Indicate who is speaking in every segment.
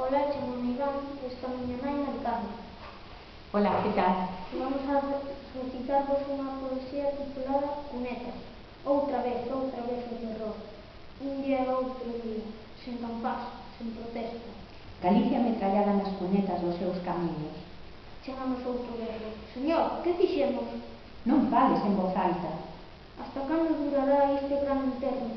Speaker 1: Ola, chamome Iván, esta miña nai Mari Carmen.
Speaker 2: Ola, que tal?
Speaker 1: Vamos a recitarvos unha poesía titulada Cunetas. Outra vez o terror. Un día e outro día, sen campás, sen protesta.
Speaker 2: Galicia metrallada nas cunetas dos seus camiños.
Speaker 1: Chegamos outro berro. Señor, que fixemos?
Speaker 2: Non fales en voz alta.
Speaker 1: Hasta cando durará este gran interno?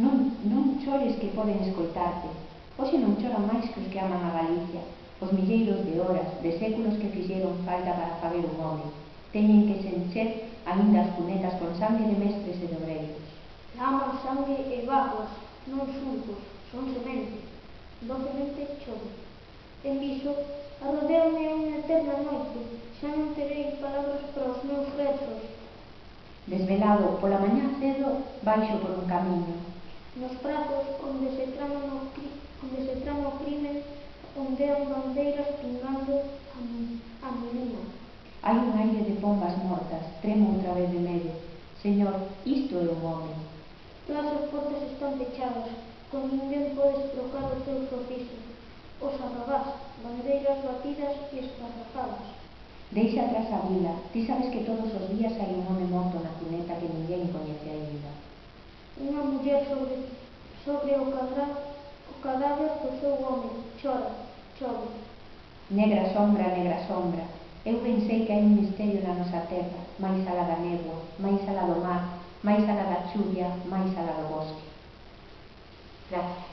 Speaker 2: Non chores que poden escoitarte. Hoxe non choran máis que os que aman a Galicia. Os milleiros de horas, de séculos que fixeron falta para faber un home. Teñen que se encher aínda as cunetas con sangue de mestres e de obreiros.
Speaker 1: Lama, sangue e vaguas, non sulcos, son semente. Docemente chove. En viso, arrodeame unha eterna noite, xa non terei palabras para os meus versos.
Speaker 2: Desvelado, pola mañá cedo, baixo por un camiño.
Speaker 1: Nos prazos onde se trama o crimen, ondean bandeiras pingando a melina.
Speaker 2: Hai un aire de pombas mortas, tremo outra vez de medo. Señor, isto é un home.
Speaker 1: Todas as portas están pechadas, con ninguén podes trocar o teu sorriso. Os arrabás, bandeiras batidas e esparrafadas.
Speaker 2: Deixa atrás a vila, ti sabes que todos os días hai un home morto na cuneta que ninguén coñece aínda.
Speaker 1: Unha muller sobre o cadáver do seu home, chora, chove.
Speaker 2: Negra sombra, eu pensei que hai un misterio na nosa terra, máis alá da néboa, máis alá do mar, máis alá da chuvia, máis alá do bosque. Gracias.